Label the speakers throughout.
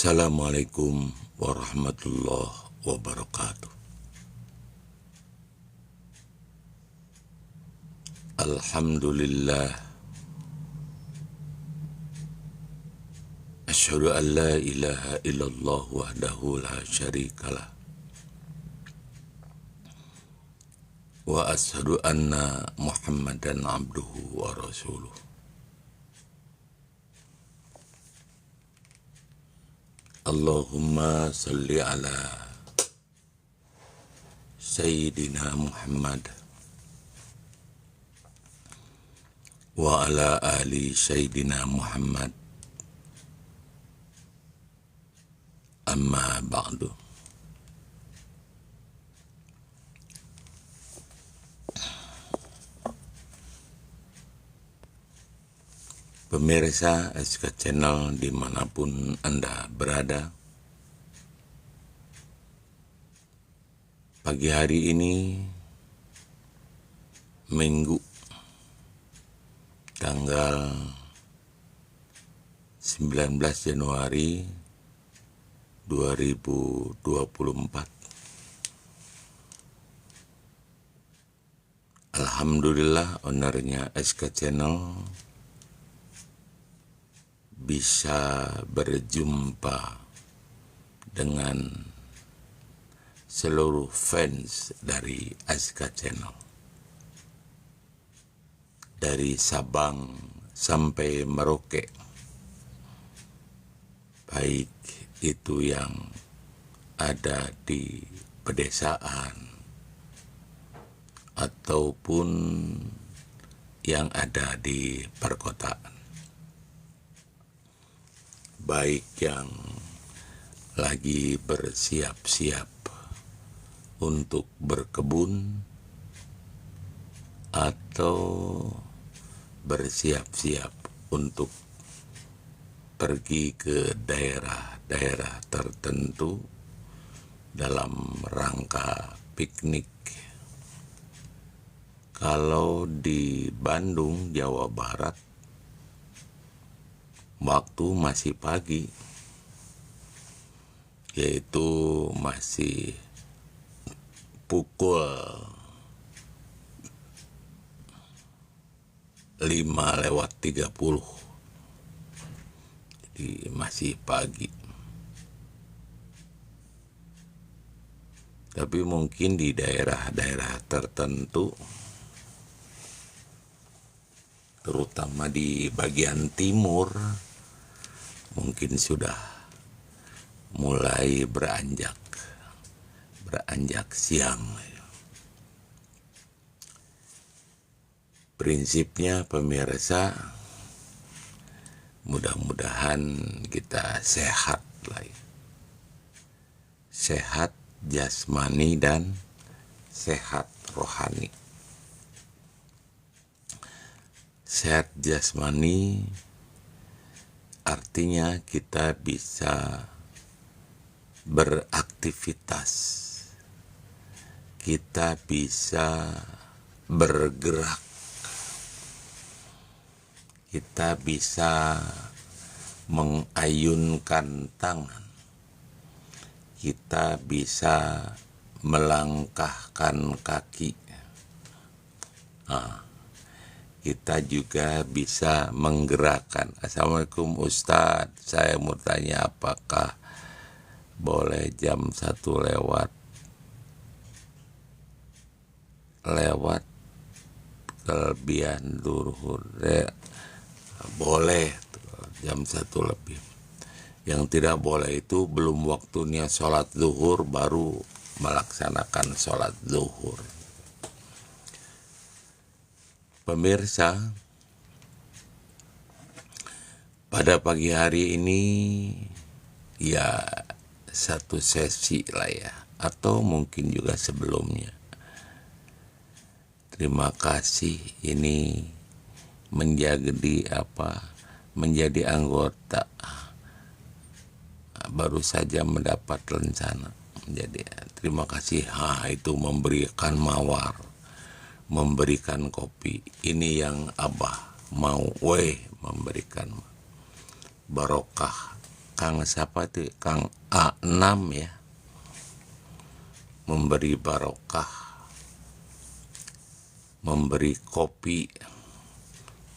Speaker 1: Assalamualaikum warahmatullahi wabarakatuh. Alhamdulillah, asyhadu an la ilaha illallah wahdahu la syarikalah, wa asyhadu anna Muhammadan abduhu wa rasuluh. Allahumma salli ala Sayyidina Muhammad wa ala ali Sayyidina Muhammad, amma ba'du. Pemirsa SK Channel dimanapun Anda berada, pagi hari ini Minggu tanggal 19 Januari 2024. Alhamdulillah, ownernya SK Channel bisa berjumpa dengan seluruh fans dari SK Channel, dari Sabang sampai Merauke, baik itu yang ada di pedesaan ataupun yang ada di perkotaan, baik yang lagi bersiap-siap untuk berkebun atau bersiap-siap untuk pergi ke daerah-daerah tertentu dalam rangka piknik. Kalau di Bandung, Jawa Barat, waktu masih pagi, yaitu masih pukul 5:30, jadi masih pagi. Tapi mungkin di daerah-daerah tertentu, terutama di bagian timur, mungkin sudah mulai beranjak siang. Prinsipnya pemirsa, mudah-mudahan kita sehat lah ya. Sehat jasmani dan sehat rohani. Sehat jasmani artinya kita bisa beraktivitas, kita bisa bergerak, kita bisa mengayunkan tangan, kita bisa melangkahkan kaki, kita juga bisa menggerakkan. Assalamualaikum Ustadz, saya mau tanya apakah boleh jam 1 lewat kelebihan duhur? Boleh jam 1 lebih. Yang tidak boleh itu belum waktunya sholat zuhur baru melaksanakan sholat zuhur. Pemirsa, pada pagi hari ini ya satu sesi lah ya, atau mungkin juga sebelumnya. Terima kasih ini menjadi anggota, baru saja mendapat rencana. Jadi terima kasih, itu memberikan mawar, memberikan kopi. Ini yang Abah mau, memberikan barokah Kang siapa tuh, Kang A6 ya, memberi barokah, memberi kopi.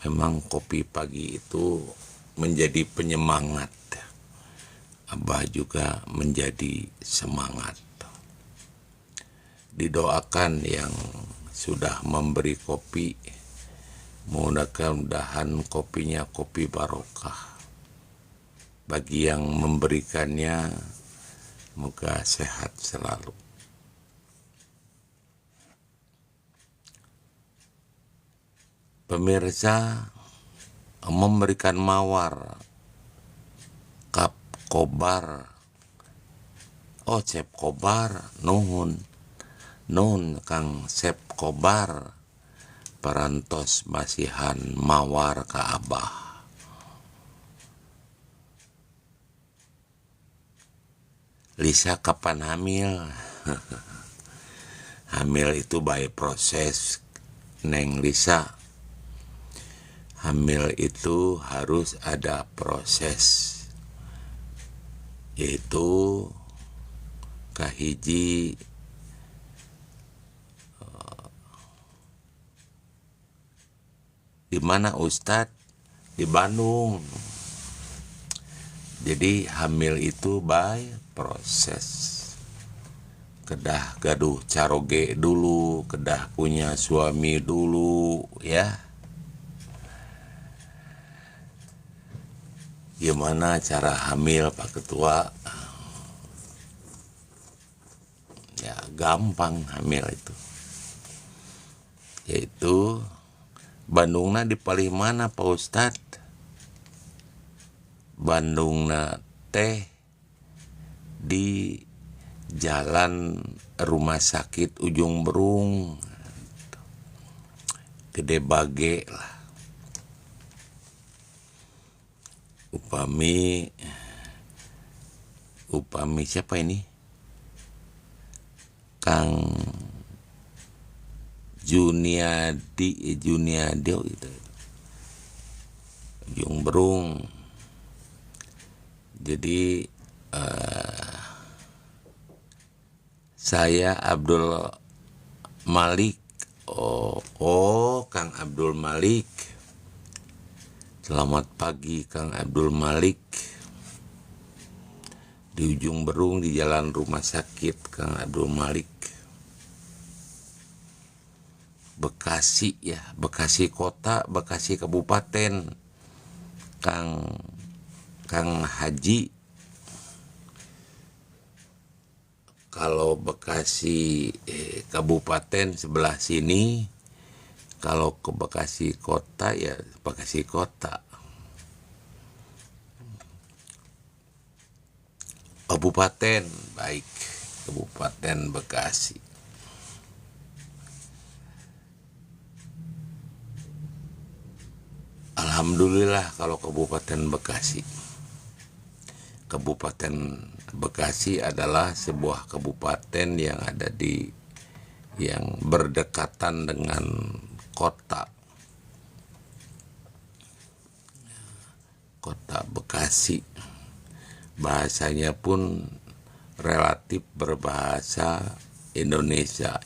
Speaker 1: Memang kopi pagi itu menjadi penyemangat. Abah juga menjadi semangat. Didoakan yang sudah memberi kopi, mudah-mudahan kopinya kopi barokah. Bagi yang memberikannya, moga sehat selalu. Pemirsa, memberikan mawar, kap kobar, Cep Kobar, nuhun Kang Cep Kobar, parantos masihan mawar ka Abah. Lisa kapan hamil? Hamil itu by proses, Neng Lisa. Hamil itu harus ada proses, yaitu kahiji di mana Ustadz? Di Bandung. Jadi hamil itu by proses. Kedah gaduh caroge dulu, kedah punya suami dulu ya. Gimana cara hamil Pak Ketua? Ya gampang hamil itu. Yaitu Bandungna di paling mana Pak Ustadz? Bandungna teh di jalan rumah sakit Ujung Berung, Gede Bage lah. Upami siapa ini? Kang Juniadi gitu. Ujung Berung. Jadi saya Abdul Malik. Kang Abdul Malik. Selamat pagi Kang Abdul Malik. Di Ujung Berung di jalan rumah sakit Kang Abdul Malik. Bekasi ya, Bekasi kota, Bekasi kabupaten. Kang Haji. Kalau Bekasi kabupaten sebelah sini, kalau ke Bekasi kota ya Bekasi kota. Kabupaten baik, Kabupaten Bekasi. Alhamdulillah kalau Kabupaten Bekasi. Kabupaten Bekasi adalah sebuah kabupaten yang ada yang berdekatan dengan kota Bekasi. Bahasanya pun relatif berbahasa Indonesia.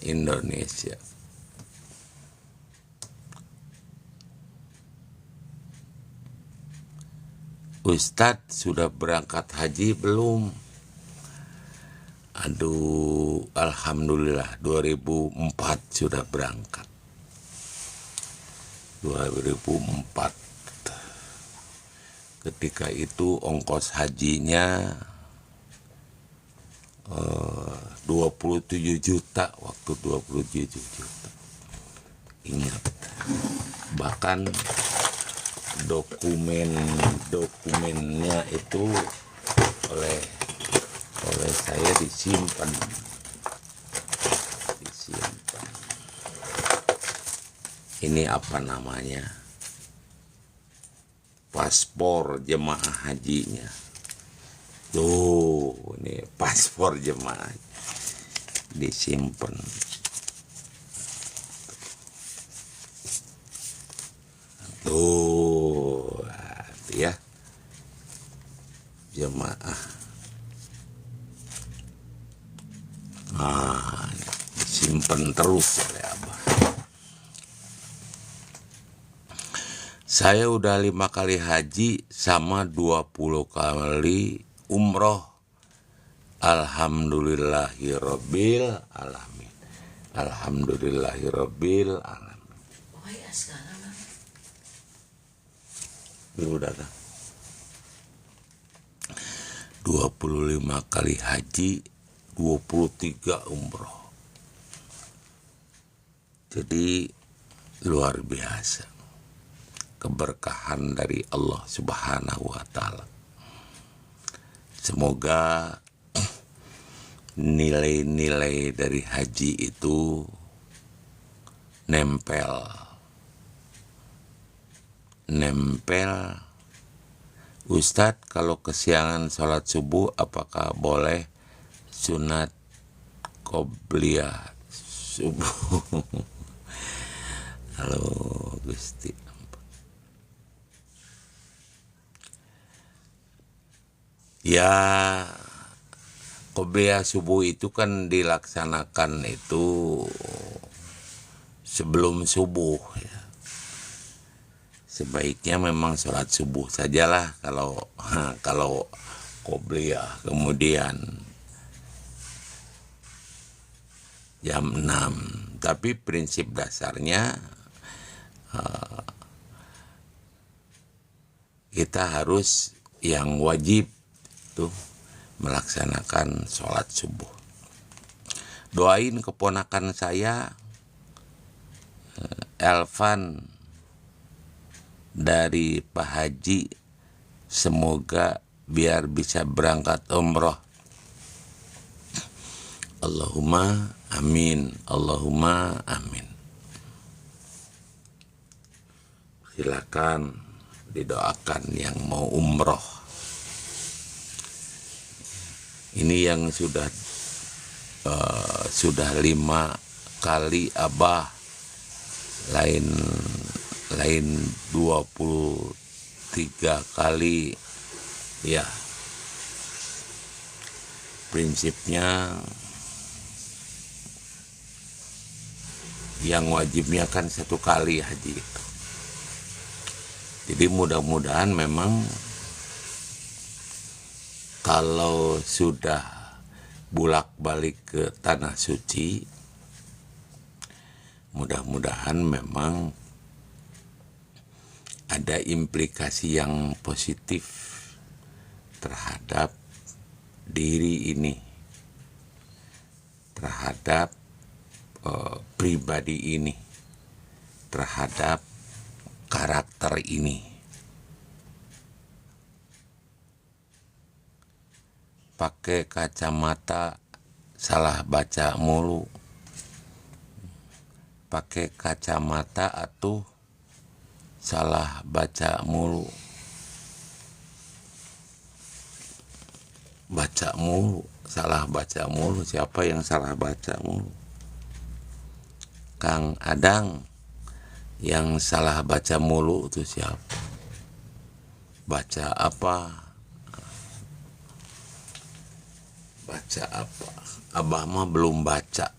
Speaker 1: Ustadz sudah berangkat haji belum? Aduh, alhamdulillah 2004 sudah berangkat. 2004. Ketika itu ongkos hajinya 27 juta, waktu 27 juta. Ingat. Bahkan dokumennya itu oleh saya disimpan. Ini apa namanya? Paspor jemaah hajinya. Tuh, ini paspor jemaah disimpan. Tuh ya, jemaah disimpan terus oleh Abah. Saya udah 5 kali haji sama 20 kali umroh. Alhamdulillahirabbil alamin. Alhamdulillahirabbil alamin. Dulu datang 25 kali haji, 23 umroh. Jadi luar biasa keberkahan dari Allah Subhanahu wa Ta'ala. Semoga nilai-nilai dari haji itu nempel. Ustadz, kalau kesiangan sholat subuh apakah boleh sunat qobliyah subuh? Halo Gusti. Ya, qobliyah subuh itu kan dilaksanakan itu sebelum subuh ya. Sebaiknya memang sholat subuh sajalah kalau qobliyah. Kemudian jam 6. Tapi prinsip dasarnya kita harus yang wajib tuh melaksanakan sholat subuh. Doain keponakan saya Elvan dari Pak Haji, semoga biar bisa berangkat umroh. Allahumma amin, Allahumma amin. Silakan didoakan yang mau umroh. Ini yang sudah 5 kali Abah, lain 23 kali ya. Prinsipnya yang wajibnya kan 1 kali haji itu. Jadi mudah-mudahan memang kalau sudah bolak-balik ke tanah suci, mudah-mudahan memang ada implikasi yang positif terhadap diri ini, terhadap pribadi ini, terhadap karakter ini. Pakai kacamata salah baca mulu. Pakai kacamata atuh salah baca mulu. Baca mulu, salah baca mulu. Siapa yang salah baca mulu? Kang Adang yang salah baca mulu itu siapa? Baca apa? Baca apa? Abah mah belum baca.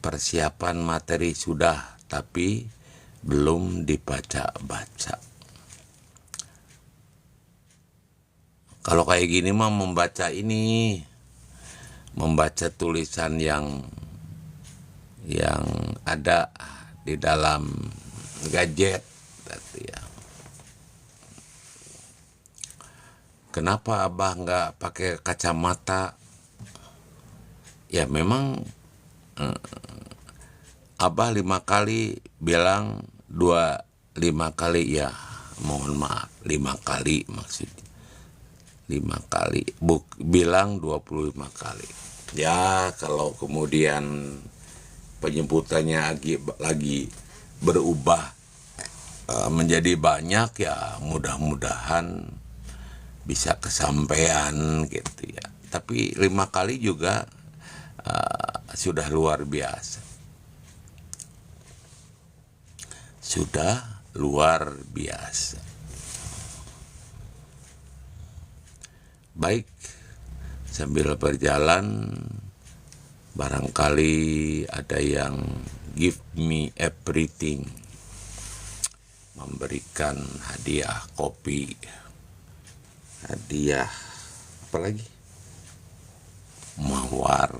Speaker 1: Persiapan materi sudah, tapi belum dibaca-baca. Kalau kayak gini mah membaca tulisan yang ada di dalam gadget ya. Kenapa Abah nggak pakai kacamata? Ya memang Abah 5 kali bilang 5 kali ya, mohon maaf 5 kali maksudnya 5 kali bilang 25 kali ya. Kalau kemudian penyebutannya lagi berubah menjadi banyak ya, mudah-mudahan bisa kesampaian gitu ya. Tapi 5 kali juga sudah luar biasa. Sudah luar biasa. Baik, sambil berjalan Barangkali ada yang give me everything, memberikan hadiah kopi, hadiah apalagi, mawar.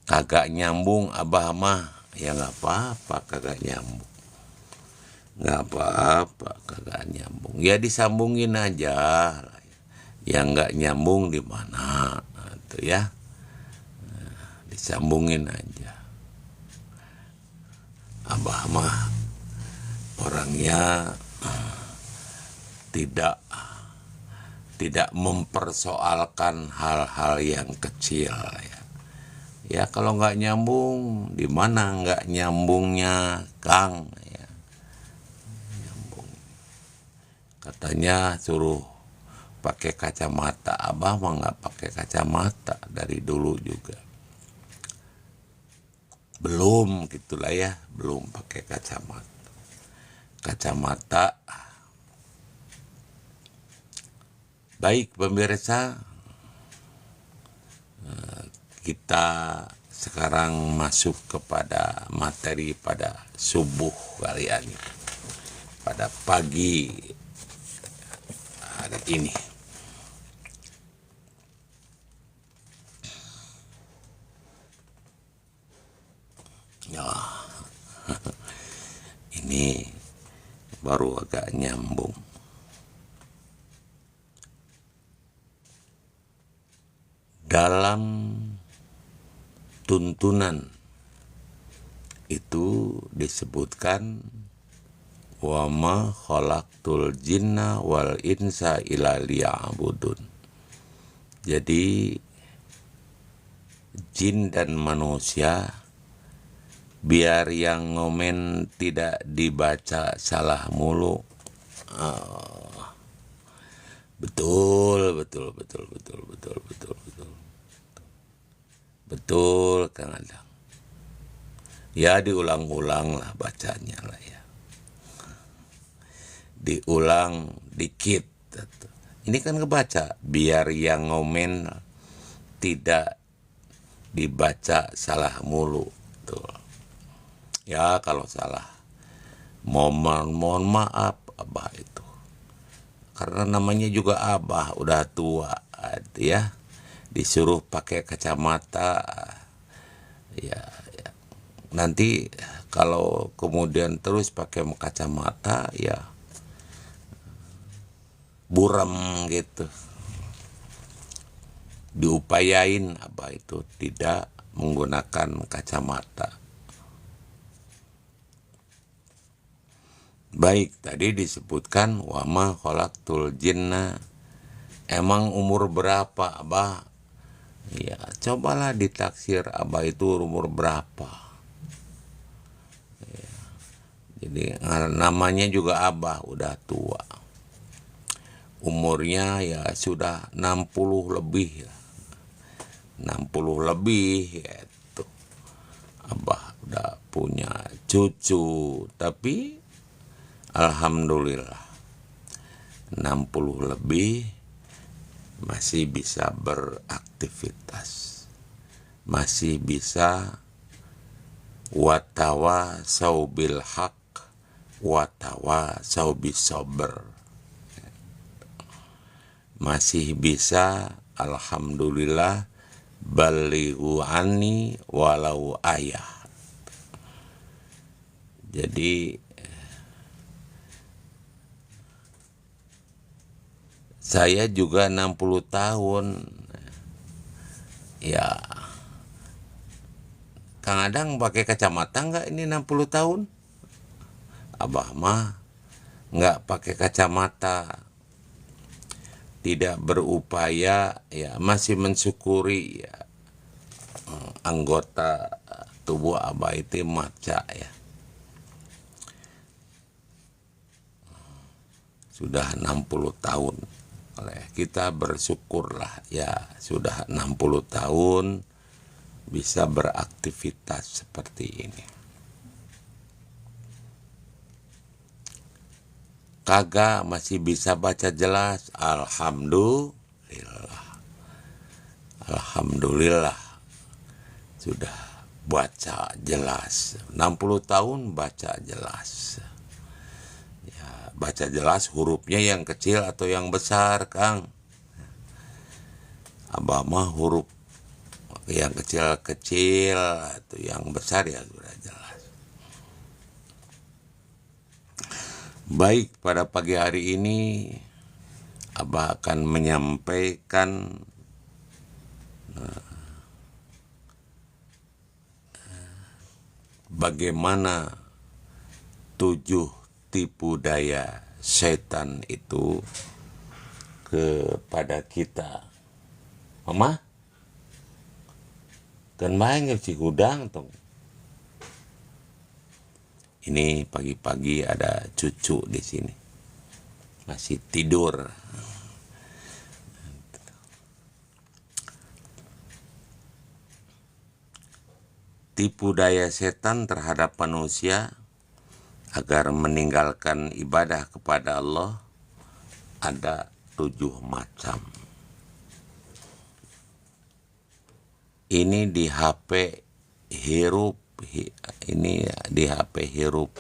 Speaker 1: Kagak nyambung abah mah, ya nggak apa-apa kagak nyambung, nggak apa-apa kagak nyambung, ya disambungin aja. Yang nggak nyambung di mana tuh ya, disambungin aja. Abah mah orangnya tidak mempersoalkan hal-hal yang kecil ya. Ya kalau nggak nyambung, di mana nggak nyambungnya, Kang? Ya, nyambung. Katanya suruh pakai kacamata, abah mah nggak pakai kacamata dari dulu juga. Belum gitulah ya, belum pakai kacamata. Kacamata. Baik pemirsa, kita sekarang masuk kepada materi pada subuh kali ini, pada pagi hari ini. Ya, ini baru agak nyambung. Dalam tuntunan itu disebutkan wa ma khalaqtul jinna wal insa illa liya'budun. Jadi jin dan manusia, biar yang ngomen tidak dibaca salah mulu. Betul Kang Adang. Ya diulang-ulang lah bacanya lah ya, diulang dikit. Ini kan kebaca, biar yang ngomen tidak dibaca salah mulu tuh. Ya kalau salah mohon maaf abah itu, karena namanya juga abah udah tua ya, disuruh pakai kacamata ya, nanti kalau kemudian terus pakai kacamata ya buram gitu. Diupayain abah itu tidak menggunakan kacamata. Baik, tadi disebutkan wa ma khalaqtul jinna. Emang umur berapa abah? Ya cobalah ditaksir abah itu umur berapa ya. Jadi namanya juga abah udah tua, umurnya ya sudah 60 lebih ya. 60 lebih gitu. Abah udah punya cucu, tapi alhamdulillah 60 lebih masih bisa beraktivitas, masih bisa watawa saubil haq, watawa saubis sober, masih bisa alhamdulillah balighu anni walau ayah. Jadi saya juga 60 tahun. Ya, Kang Adang pakai kacamata nggak ini 60 tahun? Abah mah nggak pakai kacamata, tidak berupaya ya, masih mensyukuri ya, anggota tubuh abah itu maca ya. Sudah 60 tahun. Kita bersyukurlah ya, sudah 60 tahun bisa beraktivitas seperti ini. Kagak masih bisa baca jelas, alhamdulillah. Alhamdulillah sudah baca jelas. 60 tahun baca jelas. Ya, baca jelas hurufnya yang kecil atau yang besar, Kang. Abah mah huruf yang kecil-kecil atau yang besar ya sudah jelas. Baik, pada pagi hari ini Abah akan menyampaikan bagaimana 7 tipu daya setan itu kepada kita. Mama, kan main si gudang tuh. Ini pagi-pagi ada cucu di sini, masih tidur. Tipu daya setan terhadap manusia agar meninggalkan ibadah kepada Allah ada 7 macam. Ini di HP hirup, ini di HP hirupnya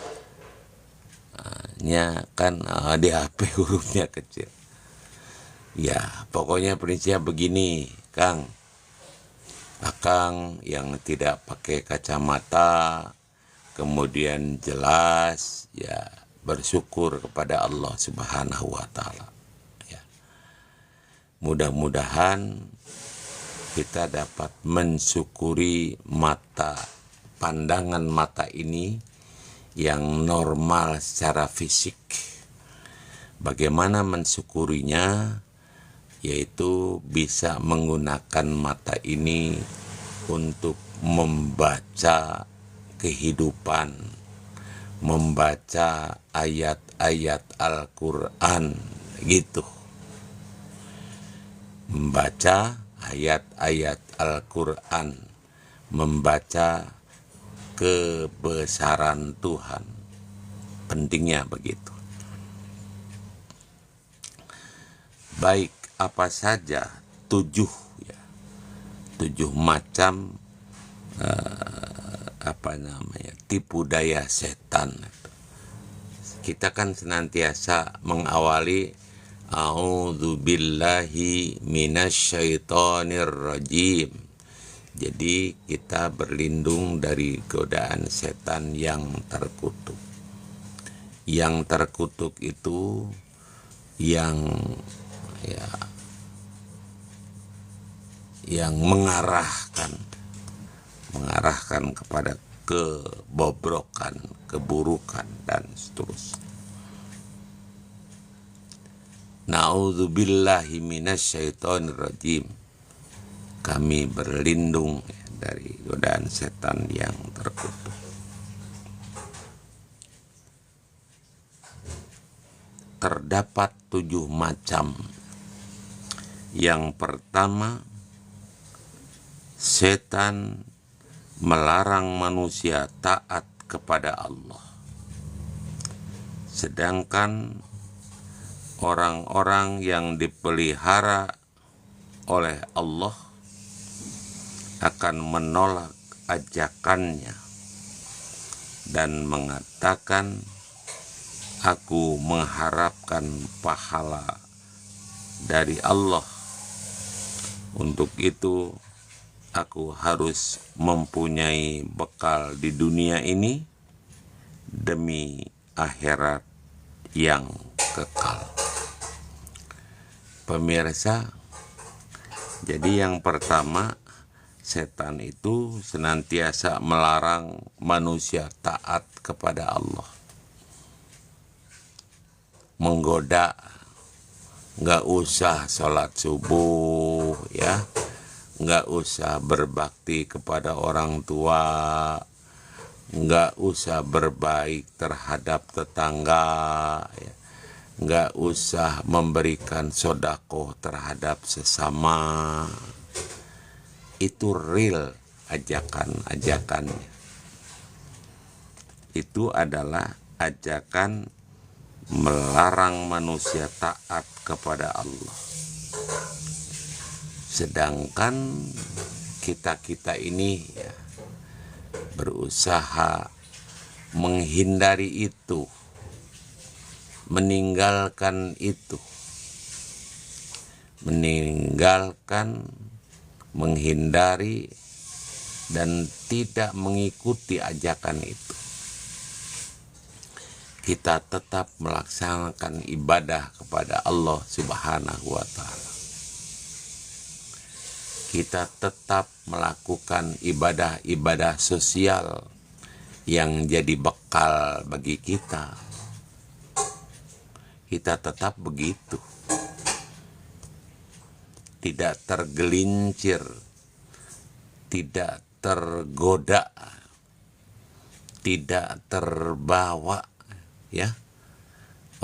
Speaker 1: kan, di HP hurufnya kecil. Ya, pokoknya prinsipnya begini, Kang. Akang yang tidak pakai kacamata, kemudian jelas, ya bersyukur kepada Allah Subhanahu wa Ta'ala. Ya. Mudah-mudahan kita dapat mensyukuri pandangan mata ini yang normal secara fisik. Bagaimana mensyukurinya? Yaitu bisa menggunakan mata ini untuk membaca kehidupan, membaca ayat-ayat Al-Quran gitu. Membaca ayat-ayat Al-Quran, membaca kebesaran Tuhan. Pentingnya begitu. Baik, apa saja 7 macam tipu daya setan. Kita kan senantiasa mengawali a'udzubillahi minasyaitonir rajim. Jadi kita berlindung dari godaan setan yang terkutuk. Yang terkutuk itu yang mengarahkan kepada kebobrokan, keburukan dan seterusnya. Na'udzubillahi minasyaitonir rajim. Kami berlindung dari godaan setan yang terkutuk. Terdapat 7 macam. Yang pertama, setan melarang manusia taat kepada Allah. Sedangkan orang-orang yang dipelihara oleh Allah akan menolak ajakannya dan mengatakan, aku mengharapkan pahala dari Allah. Untuk itu aku harus mempunyai bekal di dunia ini demi akhirat yang kekal. Pemirsa, jadi yang pertama, setan itu senantiasa melarang manusia taat kepada Allah. Menggoda, nggak usah sholat subuh ya, nggak usah berbakti kepada orang tua, nggak usah berbaik terhadap tetangga ya, nggak usah memberikan sedekah terhadap sesama. Itu real ajakan-ajakannya. Itu adalah ajakan melarang manusia taat kepada Allah. Sedangkan kita ini ya, berusaha menghindari itu, meninggalkan itu, menghindari dan tidak mengikuti ajakan itu. Kita tetap melaksanakan ibadah kepada Allah Subhanahu wa Ta'ala. Kita tetap melakukan ibadah-ibadah sosial yang jadi bekal bagi kita. Kita tetap begitu. Tidak tergelincir, tidak tergoda, tidak terbawa ya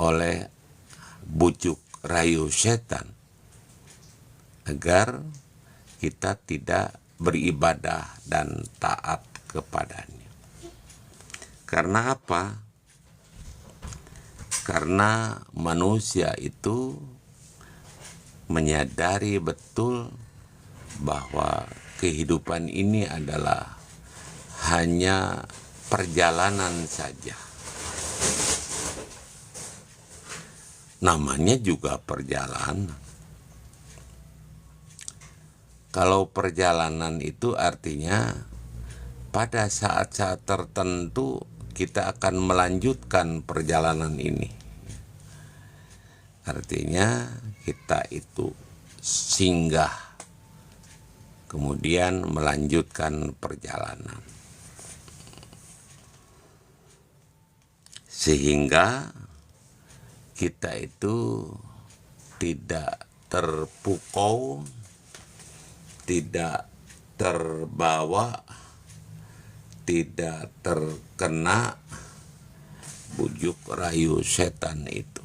Speaker 1: oleh bujuk rayu setan, agar kita tidak beribadah dan taat kepadanya. Karena apa? Karena manusia itu menyadari betul bahwa kehidupan ini adalah hanya perjalanan saja. Namanya juga perjalanan. Kalau perjalanan itu artinya pada saat-saat tertentu kita akan melanjutkan perjalanan ini. Artinya kita itu singgah, kemudian melanjutkan perjalanan. Sehingga kita itu tidak terpukau, tidak terbawa, tidak terkena bujuk rayu setan itu.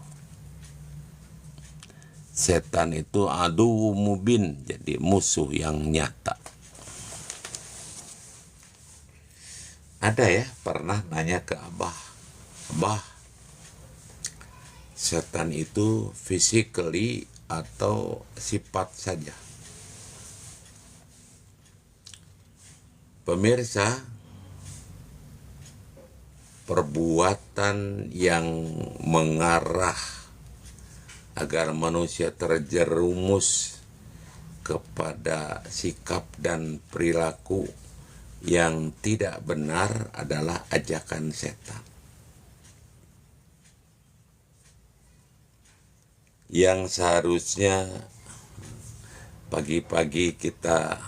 Speaker 1: Setan itu adu mubin, jadi musuh yang nyata. Ada ya pernah nanya ke Abah, setan itu physically atau sifat saja? Pemirsa, perbuatan yang mengarah agar manusia terjerumus kepada sikap dan perilaku yang tidak benar adalah ajakan setan. Yang seharusnya pagi-pagi kita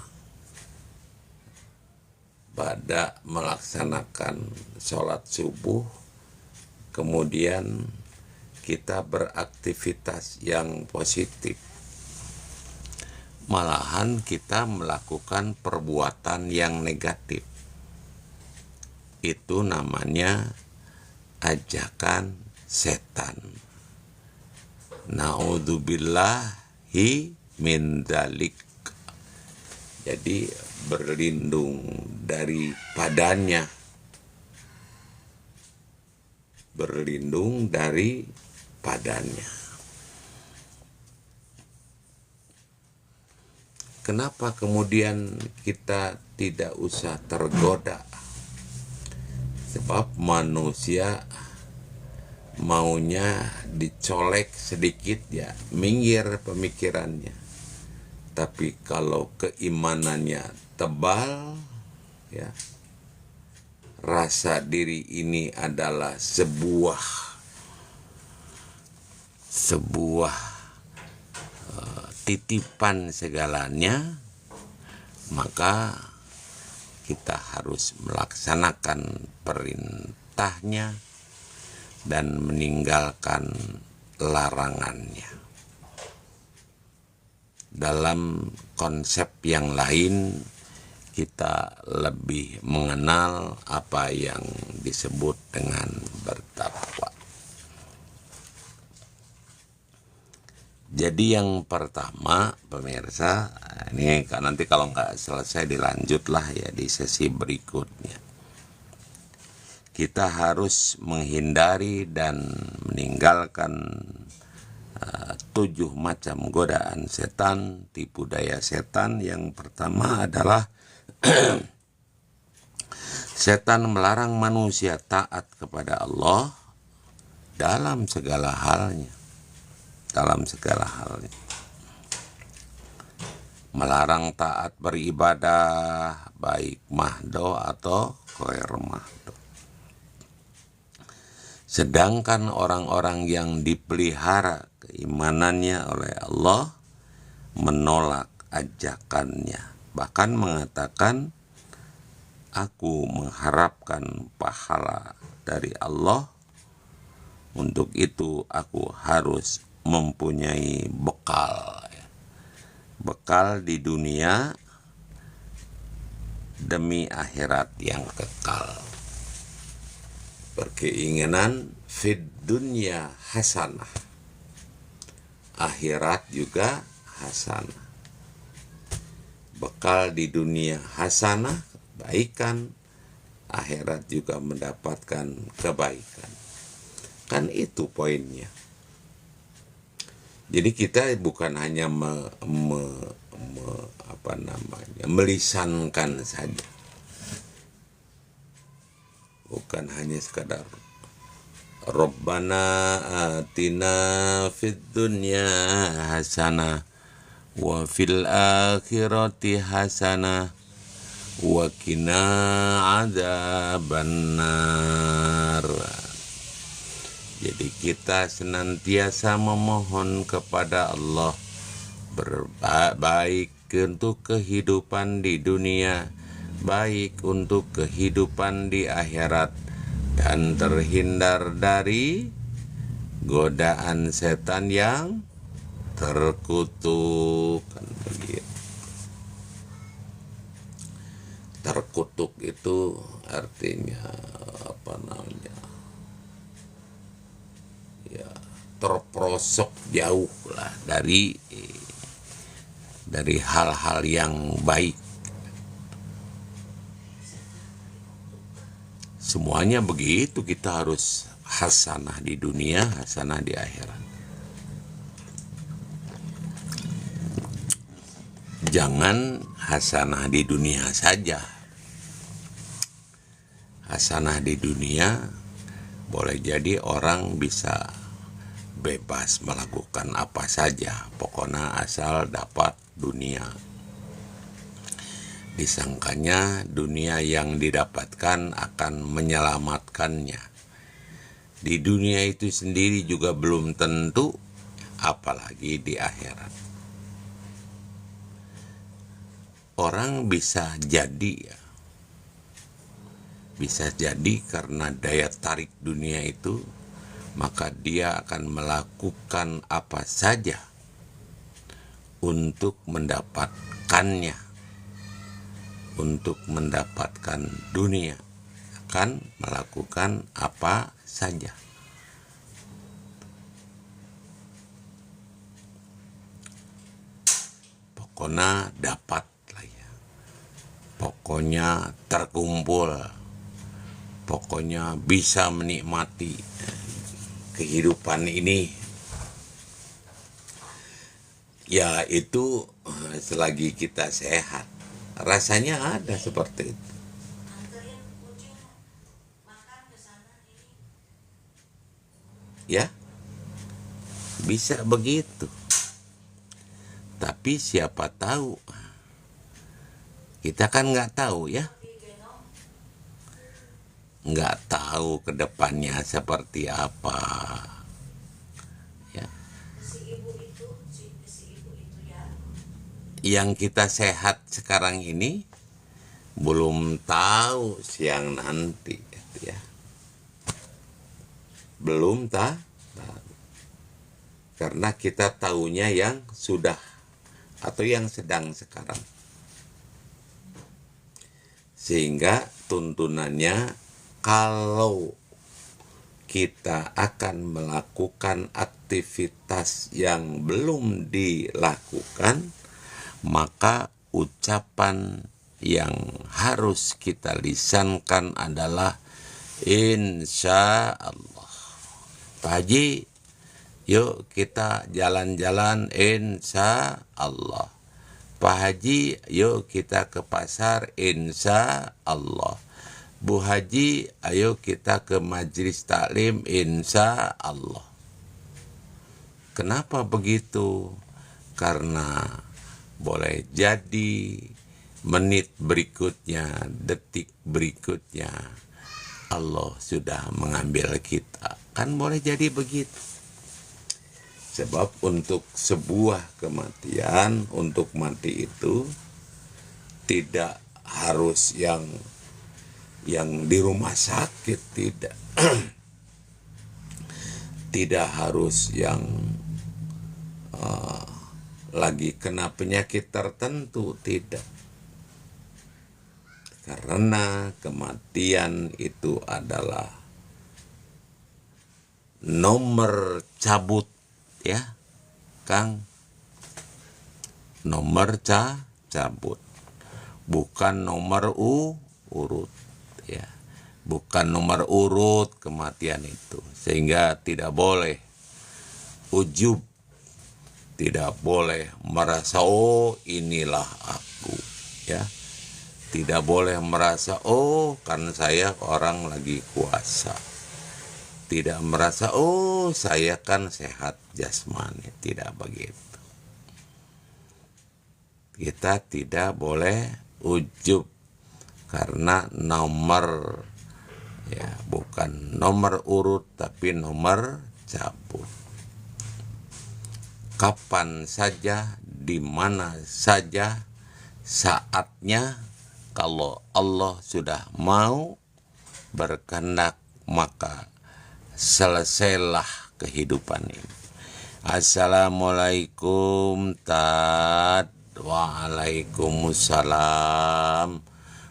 Speaker 1: pada melaksanakan sholat subuh, kemudian kita beraktivitas yang positif, malahan kita melakukan perbuatan yang negatif. Itu namanya ajakan setan. Na'udzubillahi min dzalik. Jadi berlindung daripadanya, berlindung daripadanya. Kenapa kemudian kita tidak usah tergoda? Sebab manusia maunya dicolek sedikit ya minggir pemikirannya. Tapi kalau keimanannya tebal ya, rasa diri ini adalah sebuah titipan segalanya, maka kita harus melaksanakan perintahnya dan meninggalkan larangannya. Dalam konsep yang lain, kita lebih mengenal apa yang disebut dengan bertakwa. Jadi yang pertama, pemirsa, ini nanti kalau nggak selesai dilanjutlah ya di sesi berikutnya. Kita harus menghindari dan meninggalkan 7 macam godaan setan, tipu daya setan. Yang pertama adalah setan melarang manusia taat kepada Allah dalam segala halnya. Dalam segala halnya. Melarang taat beribadah, baik mahdo atau ghair mahdo. Sedangkan orang-orang yang dipelihara keimanannya oleh Allah menolak ajakannya. Bahkan mengatakan, aku mengharapkan pahala dari Allah. Untuk itu aku harus mempunyai bekal. Bekal di dunia demi akhirat yang kekal. Berkeinginan fid dunya hasanah, akhirat juga hasanah. Bekal di dunia hasanah, kebaikan, akhirat juga mendapatkan kebaikan. Kan itu poinnya. Jadi kita bukan hanya melisankan saja. Bukan hanya sekadar Rabbana atina fid dunya hasanah wa fil akhirati hasanah wa qina adzabannar. Jadi kita senantiasa memohon kepada Allah baik untuk kehidupan di dunia, baik untuk kehidupan di akhirat, dan terhindar dari godaan setan yang terkutuk. Kan begitu. Terkutuk itu artinya apa namanya? Ya, terperosok jauh lah dari hal-hal yang baik. Semuanya begitu, kita harus hasanah di dunia, hasanah di akhirat. Jangan hasanah di dunia saja. Hasanah di dunia boleh jadi orang bisa bebas melakukan apa saja, pokoknya asal dapat dunia. Disangkanya dunia yang didapatkan akan menyelamatkannya. Di dunia itu sendiri juga belum tentu, apalagi di akhirat. Orang bisa jadi karena daya tarik dunia itu, maka dia akan melakukan apa saja untuk mendapatkannya, untuk mendapatkan dunia, akan melakukan apa saja. Pokoknya dapat lah ya, pokoknya terkumpul, pokoknya bisa menikmati kehidupan ini. Ya itu selagi kita sehat, rasanya ada seperti itu. Ya, bisa begitu. Tapi siapa tahu? Kita kan nggak tahu ya. Nggak tahu ke depannya seperti apa. Ya. Yang kita sehat sekarang ini belum tahu siang nanti ya. Belum tahu. Karena kita tahunya yang sudah atau yang sedang sekarang. Sehingga tuntunannya, kalau kita akan melakukan aktivitas yang belum dilakukan, maka ucapan yang harus kita lisankan adalah insya Allah. Pak Haji, yuk kita jalan-jalan insya Allah. Pak Haji, yuk kita ke pasar insya Allah. Bu Haji, ayo kita ke majelis taklim insya Allah. Kenapa begitu? Karena boleh jadi menit berikutnya, detik berikutnya, Allah sudah mengambil kita. Kan boleh jadi begitu. Sebab untuk sebuah kematian, untuk mati itu tidak harus yang di rumah sakit, tidak. Tidak harus yang lagi kena penyakit tertentu, tidak. Karena kematian itu adalah nomor cabut, ya Kang, nomor cabut, bukan nomor urut, ya, bukan nomor urut kematian itu. Sehingga tidak boleh ujub, tidak boleh merasa oh inilah aku, ya, tidak boleh merasa oh karena saya orang lagi kuasa, tidak merasa oh saya kan sehat jasmani, tidak begitu. Kita tidak boleh ujub karena nomor, ya, bukan nomor urut tapi nomor cabut. Kapan saja, di mana saja, saatnya, kalau Allah sudah mau berkehendak, maka selesailah kehidupan ini. Assalamualaikum Tad. Waalaikumsalam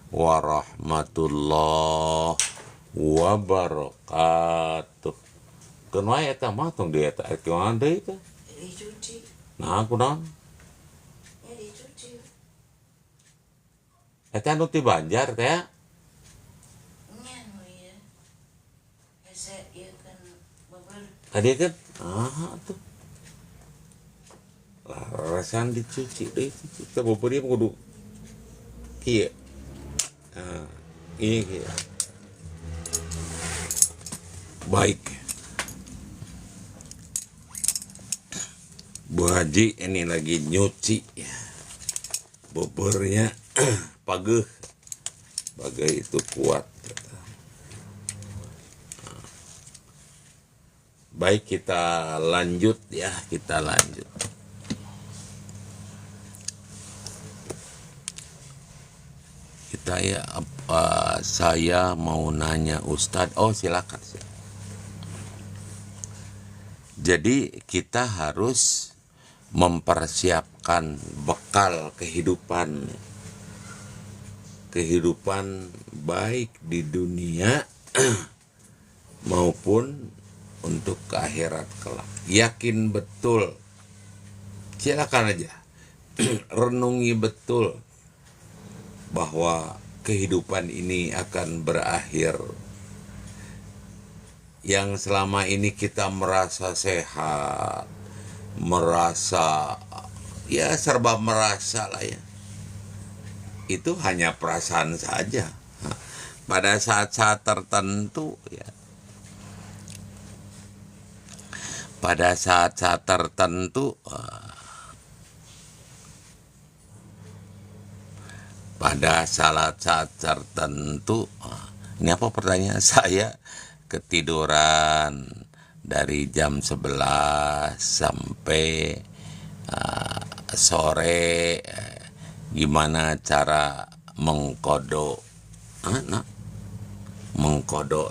Speaker 1: warahmatullahi wabarakatuh. Kenapa eta mah tong dia eta kumaha deui teh?
Speaker 2: Dicuci.
Speaker 1: Nah, kunaon?
Speaker 2: Ya dicuci.
Speaker 1: Eta anu ti Banjar teh.
Speaker 2: Nya nu ieu. Hese ieu kan beber.
Speaker 1: Tadi kan tuh. Lah rasan dicuci deui kita beubeuri kudu kieu. Ini kieu. Baik. Bu Haji ini lagi nyuci ya. Buburnya pageuh. Bagai itu kuat. Baik, kita lanjut ya, kita lanjut. Kita ya, saya mau nanya Ustadz. Oh silakan. Jadi kita harus mempersiapkan bekal kehidupan baik di dunia maupun untuk ke akhirat kelak. Yakin betul, silakan aja renungi betul bahwa kehidupan ini akan berakhir. Yang selama ini kita merasa sehat, merasa ya serba merasa lah ya, itu hanya perasaan saja. Pada saat-saat tertentu ya, pada saat-saat tertentu ini apa pertanyaan saya, ketiduran dari jam 11 sampai sore, gimana cara mengkodok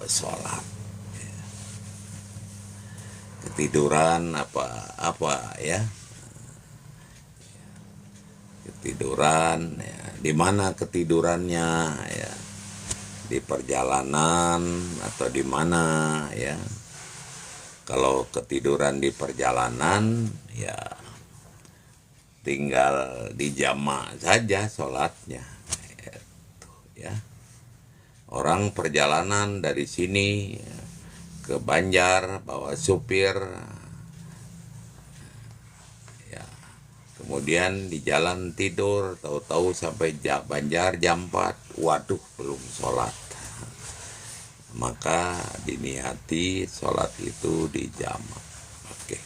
Speaker 1: sholat. Ketiduran apa ya, ketiduran ya, di mana ketidurannya ya, di perjalanan atau di mana ya. Kalau ketiduran di perjalanan ya tinggal dijamak saja sholatnya gitu, ya. Orang perjalanan dari sini ke Banjar bawa supir, kemudian di jalan tidur, tahu-tahu sampai Banjar jam 4, waduh belum sholat. Maka diniati sholat itu di jamak. Oke.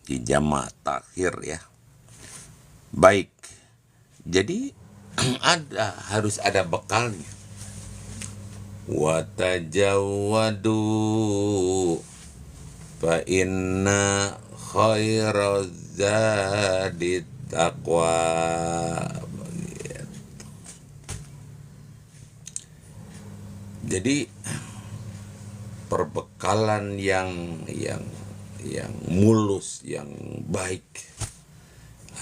Speaker 1: Di jamak takhir ya. Baik. Jadi harus ada bekalnya. Watajawwadu fa inna khairaz zadi taqwa. Jadi perbekalan yang mulus, yang baik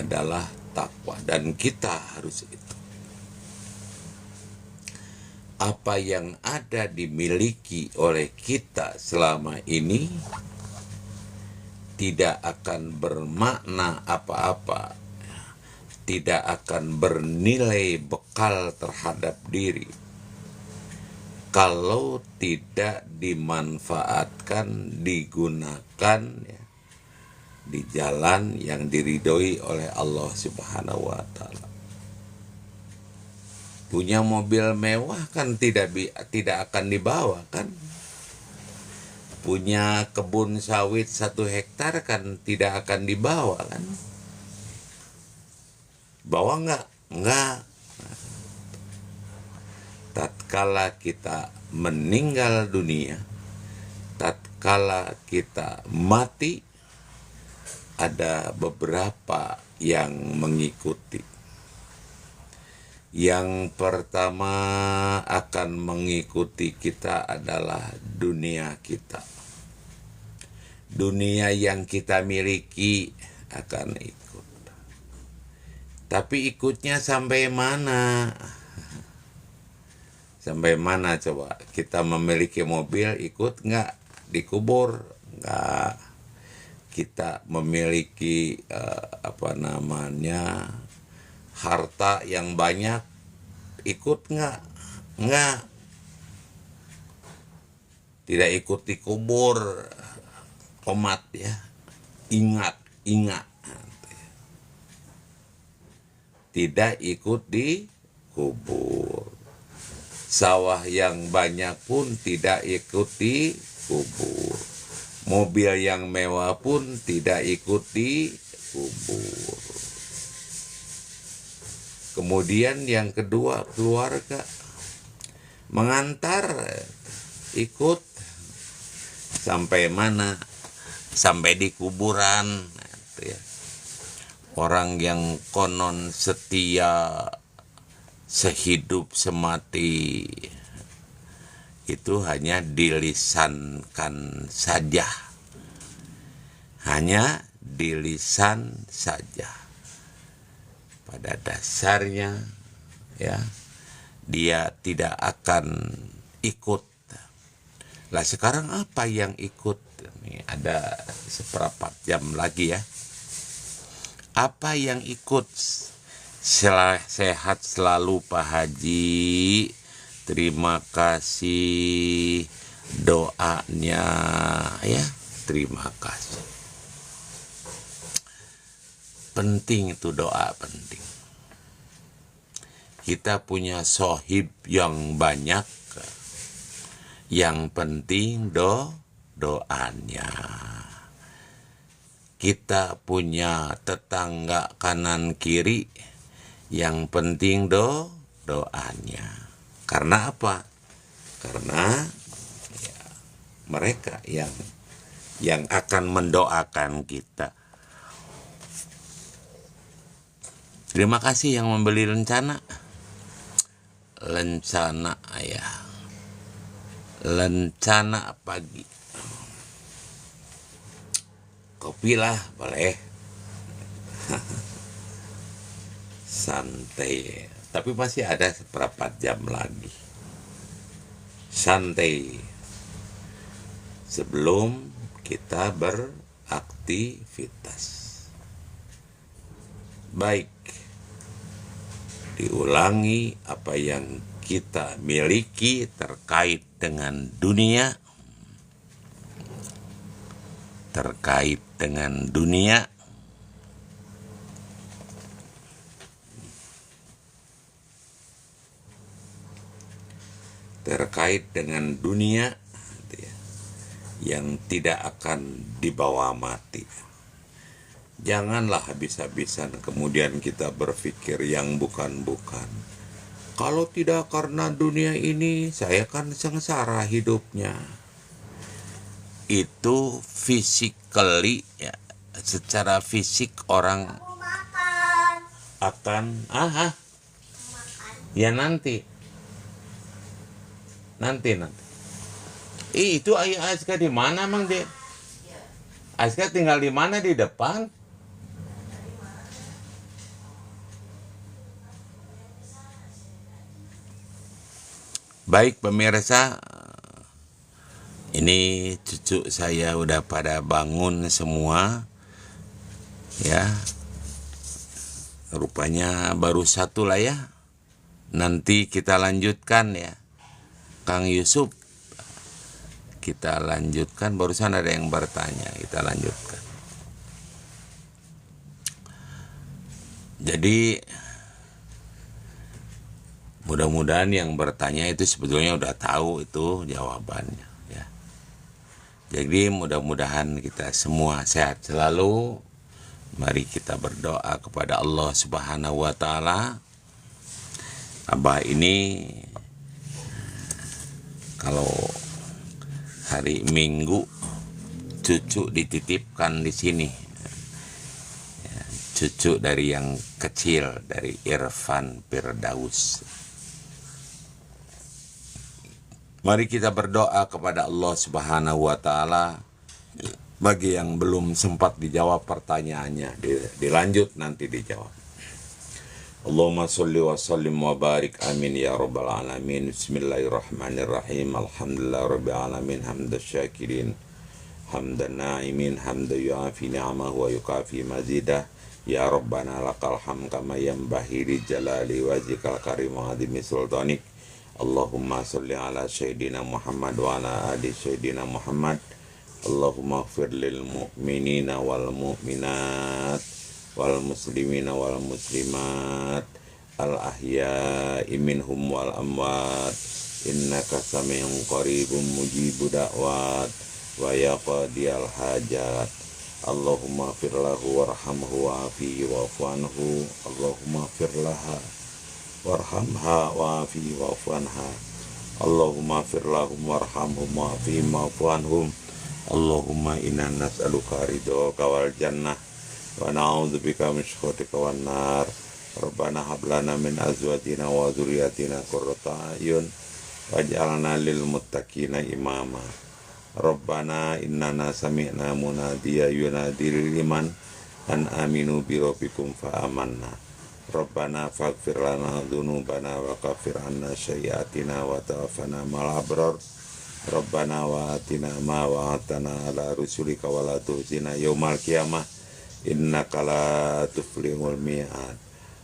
Speaker 1: adalah takwa, dan kita harus itu. Apa yang ada dimiliki oleh kita selama ini tidak akan bermakna apa-apa, tidak akan bernilai bekal terhadap diri kalau tidak dimanfaatkan, digunakan ya, di jalan yang diridhoi oleh Allah Subhanahu wa Ta'ala. Punya mobil mewah kan tidak akan dibawa kan. Punya kebun sawit 1 hektar kan tidak akan dibawa kan. Bawa nggak? Nggak. Tatkala kita meninggal dunia, tatkala kita mati, ada beberapa yang mengikuti. Yang pertama akan mengikuti kita adalah dunia kita. Dunia yang kita miliki akan ikut. Tapi ikutnya sampai mana? Sampai mana coba? Kita memiliki mobil, ikut nggak? Dikubur? Nggak. Kita memiliki harta yang banyak, ikut nggak? Nggak. Tidak ikut dikubur, komat ya. Ingat. Tidak ikut dikubur. Sawah yang banyak pun tidak ikut dikubur. Mobil yang mewah pun tidak ikut dikubur. Kemudian yang kedua, keluarga mengantar, ikut sampai mana? Sampai di kuburan. Orang yang konon setia sehidup semati itu hanya dilisankan saja. Hanya dilisan saja. Pada dasarnya ya dia tidak akan ikut. Lah sekarang apa yang ikut? Ini ada seperempat jam lagi ya. Apa yang ikut? Sehat selalu Pak Haji. Terima kasih doanya ya. Terima kasih. Penting itu, doa penting. Kita punya sohib yang banyak. Yang penting doanya. Kita punya tetangga kanan kiri. Yang penting doanya. Karena apa? Karena ya, mereka yang akan mendoakan kita. Terima kasih yang membeli lencana ya. Lencana pagi. Kopi lah boleh. Santai. Tapi masih ada seperempat jam lagi. Santai. Sebelum kita beraktivitas. Baik. Diulangi apa yang kita miliki terkait dengan dunia. terkait dengan dunia. Terkait dengan dunia yang tidak akan dibawa mati. Janganlah habis-habisan kemudian kita berpikir yang bukan-bukan. Kalau tidak karena dunia ini, saya kan sengsara hidupnya. Itu physically, ya, secara fisik orang akan ya nanti. Itu ayah Aska di mana, Mang Dek? Aska tinggal di mana, di depan? Baik pemirsa, ini cucu saya udah pada bangun semua, ya. Rupanya baru satu lah ya. Nanti kita lanjutkan ya, Kang Yusuf. Kita lanjutkan, barusan ada yang bertanya, kita lanjutkan. Jadi mudah-mudahan yang bertanya itu sebetulnya udah tahu itu jawabannya ya. Jadi mudah-mudahan kita semua sehat selalu. Mari kita berdoa kepada Allah Subhanahu wa taala. Abah ini kalau hari Minggu cucu dititipkan di sini. Ya, cucu dari yang kecil, dari Irfan Firdaus. Mari kita berdoa kepada Allah Subhanahu wa taala. Bagi yang belum sempat dijawab pertanyaannya, dilanjut nanti dijawab. Allahumma sholli wa sallim wa barik amin ya rabbal alamin. Bismillahirrahmanirrahim. Alhamdulillah rabbil alamin hamdan syakirin hamdan na'imin hamdan yu'afi ni'amahu wa yukafi mazidah. Ya rabbana lakal hamd kama yanbaghi li jalali wajhikal karim wa 'azimi sultanik. Allahumma sholli ala sayyidina Muhammad wa ala ali sayyidina Muhammad. Allahumma ighfir lil mu'minina wal mu'minat wal muslimina wal muslimat al ahya'i minhum wal amwat innaka sami'un qaribun mujibu da'wat wa ya qadiyal hajat. Allahumma ighfir lahu warhamhu wa'afihi wa'fu anhu. Allahumma ighfir laha warhamha wa'afihi wa'fu anha. Allahumma ighfir lahum warhamhum wa'afihim wa'fu anhum. Allahumma inna nas'aluka ridhoka wal jannah wa na'udzubika min syukhatika wan nar. Rabbana hab lana min azwajina wa dzurriyyatina qurrata a'yun waj'alna lil muttaqina imama. Rabbana innana sami'na munadiya yunadi lil iman an aminu bi rabbikum fa amanna. Rabbana faghfir lana dzunubana wa kaffir 'anna sayyi'atina wa tawaffana ma'al abrar. Rabbana wa atina ma wa'atana ala rusulika wa la tuhzina yaumal qiyamah innaka la tuflihul mi'ad.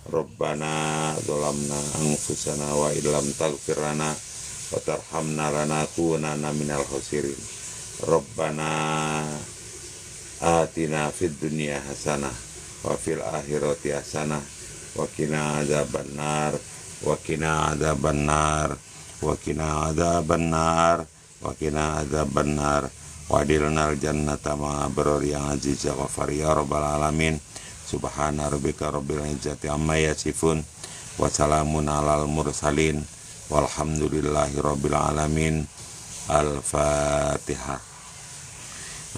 Speaker 1: Rabbana zalamna anfusana wa illam taghfir lana wa tarhamna lanakunanna minal khasirin. Rabbana atina fid dunya hasanah wa fil akhirati hasanah wa qina adzabannar wa qina adzabannar wa qina adzabannar wa qina adzabannar wa adilnal jannata ma abror yang aziz ya ghafar ya rabbal alamin. Subhana rabbika rabbil izzati amma yasifun wa salamun alal mursalin walhamdulillahi rabbil alamin. Al-Fatihah.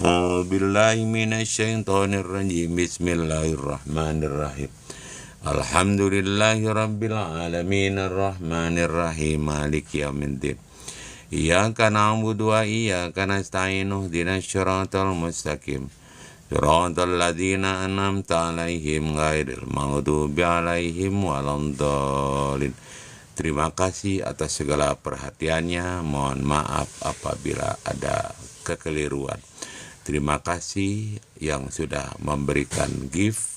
Speaker 1: A'udzubillahi minasyaitonir rajim. Bismillahirrahmanirrahim. Alhamdulillahi rabbil alamin arrahmanir rahim maliki yaumiddin. Iyyaka na'budu wa iyyaka nasta'in ihdinas siratal mustaqim siratal ladzina an'amta 'alaihim ghairil maghdubi 'alaihim waladdallin. Terima kasih atas segala perhatiannya. Mohon maaf apabila ada kekeliruan. Terima kasih yang sudah memberikan gift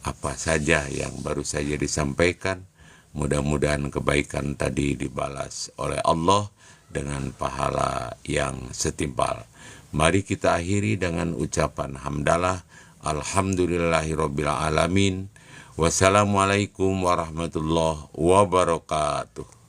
Speaker 1: apa saja yang baru saja disampaikan. Mudah-mudahan kebaikan tadi dibalas oleh Allah dengan pahala yang setimpal. Mari kita akhiri dengan ucapan hamdalah. Alhamdulillahirabbil alamin. Wassalamualaikum warahmatullahi wabarakatuh.